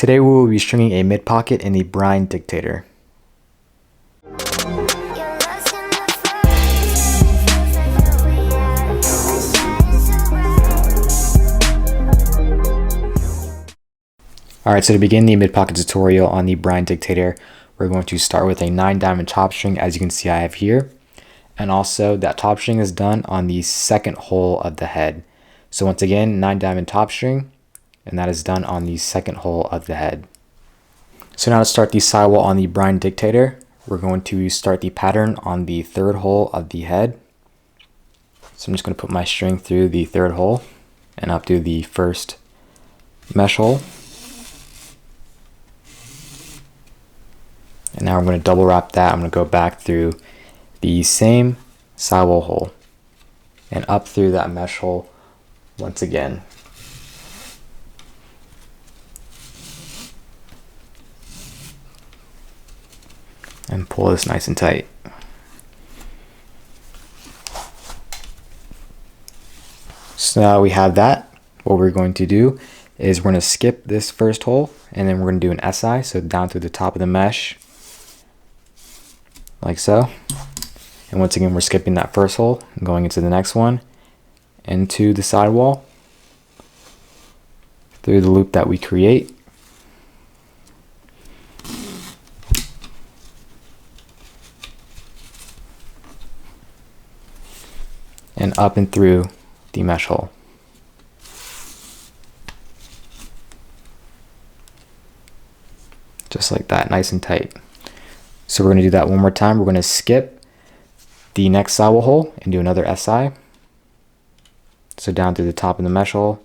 Today we will be stringing a mid pocket in the Brine Dictator. Alright, so to begin the mid pocket tutorial on the Brine Dictator, we're going to start with a 9-diamond top string, as you can see I have here. And also that top string is done on the second hole of the head. So once again, 9-diamond top string, and that is done on the second hole of the head. So now to start the sidewall on the Brine Dictator, we're going to start the pattern on the third hole of the head. So I'm just going to put my string through the third hole and up through the first mesh hole. And now I'm going to double wrap that. I'm going to go back through the same sidewall hole and up through that mesh hole once again. And pull this nice and tight. So now we have that. What we're going to do is we're going to skip this first hole and then we're going to do an SI, so down through the top of the mesh, like so. And once again, we're skipping that first hole and going into the next one, into the sidewall, through the loop that we create. And up and through the mesh hole. Just like that, nice and tight. So we're going to do that one more time. We're going to skip the next sidewall hole and do another SI. So down through the top of the mesh hole,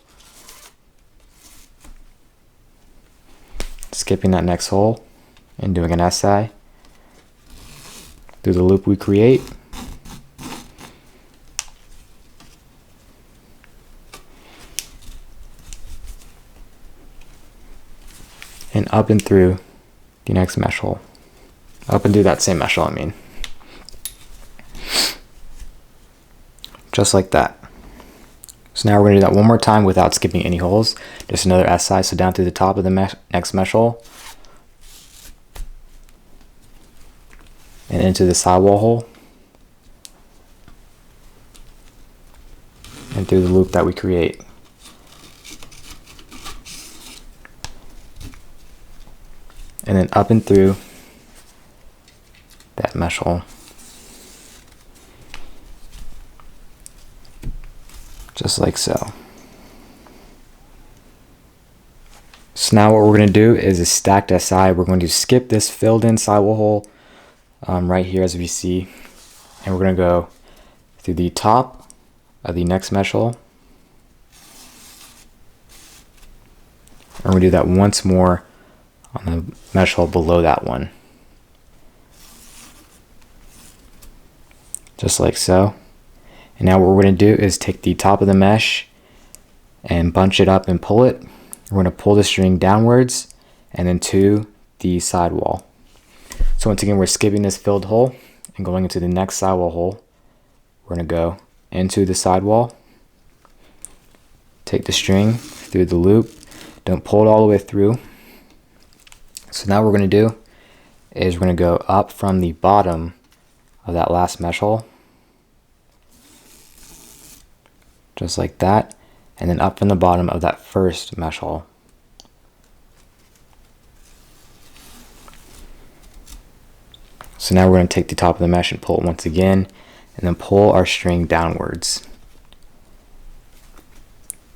skipping that next hole and doing an SI through the loop we create. And up and through the next mesh hole. Up and through that same mesh hole, I mean. Just like that. So now we're going to do that one more time without skipping any holes. Just another SI, so down through the top of the next mesh hole. And into the sidewall hole. And through the loop that we create. And then up and through that mesh hole. Just like so. So now what we're going to do is a stacked SI. We're going to skip this filled in sidewall hole right here, as we see. And we're going to go through the top of the next mesh hole. And we're going to do that once more on the mesh hole below that one. Just like so. And now what we're going to do is take the top of the mesh and bunch it up and pull it. We're going to pull the string downwards and then to the sidewall. So once again, we're skipping this filled hole and going into the next sidewall hole. We're going to go into the sidewall, take the string through the loop, don't pull it all the way through. So now what we're going to do is we're going to go up from the bottom of that last mesh hole, just like that, and then up from the bottom of that first mesh hole. So now we're going to take the top of the mesh and pull it once again, and then pull our string downwards.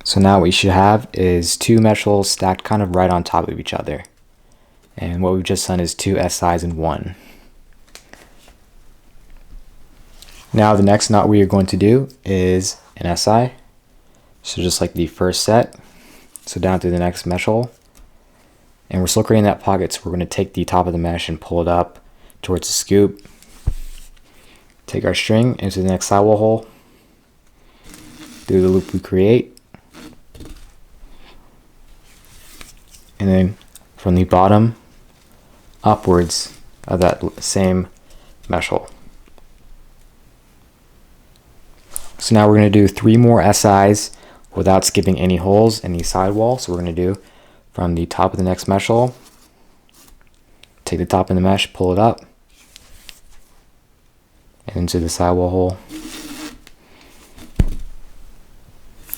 So now what you should have is two mesh holes stacked kind of right on top of each other. And what we've just done is two SIs in one. Now the next knot we are going to do is an SI. So just like the first set. So down through the next mesh hole. And we're still creating that pocket, so we're going to take the top of the mesh and pull it up towards the scoop. Take our string into the next sidewall hole. Through the loop we create. And then from the bottom upwards of that same mesh hole. So now we're going to do 3 more SIs without skipping any holes in the sidewall. So we're going to do from the top of the next mesh hole, take the top of the mesh, pull it up, and into the sidewall hole,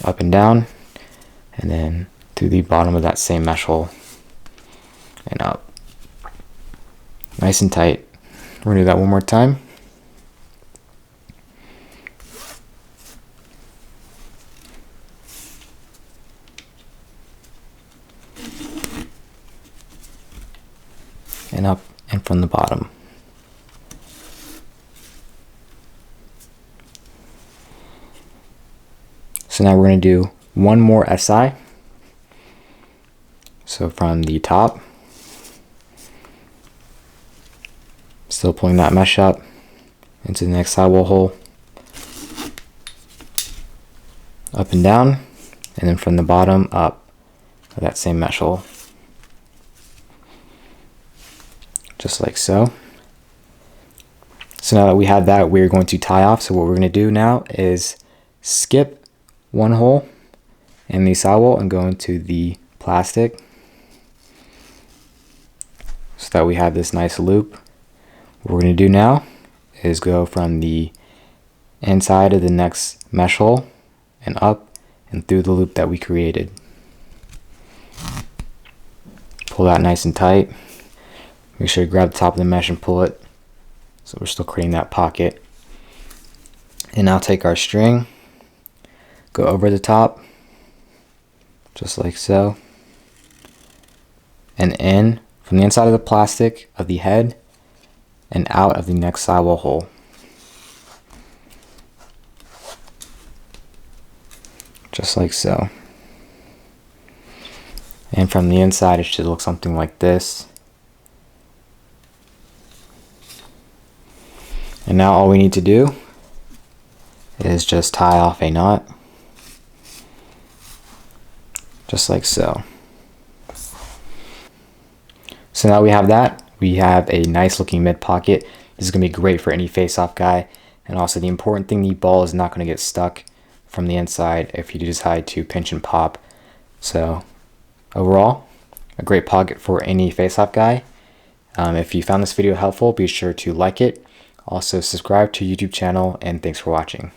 up and down, and then to the bottom of that same mesh hole, and up. Nice and tight. We're gonna do that one more time. And up and from the bottom. So now we're going to do one more SI. So from the top, still pulling that mesh up into the next sidewall hole, up and down, and then from the bottom up that same mesh hole. Just like so. So now that we have that, we're going to tie off. So what we're going to do now is skip one hole in the sidewall and go into the plastic so that we have this nice loop. What we're going to do now is go from the inside of the next mesh hole and up and through the loop that we created. Pull that nice and tight. Make sure you grab the top of the mesh and pull it, so we're still creating that pocket. And now take our string, go over the top, just like so, and in from the inside of the plastic of the head and out of the next sidewall hole. Just like so. And from the inside it should look something like this. And now all we need to do is just tie off a knot, just like so. So now we have that. We have a nice looking mid pocket. This is going to be great for any face-off guy. And also the important thing, the ball is not going to get stuck from the inside if you decide to pinch and pop. So overall, a great pocket for any face-off guy. If you found this video helpful, be sure to like it. Also subscribe to YouTube channel, and thanks for watching.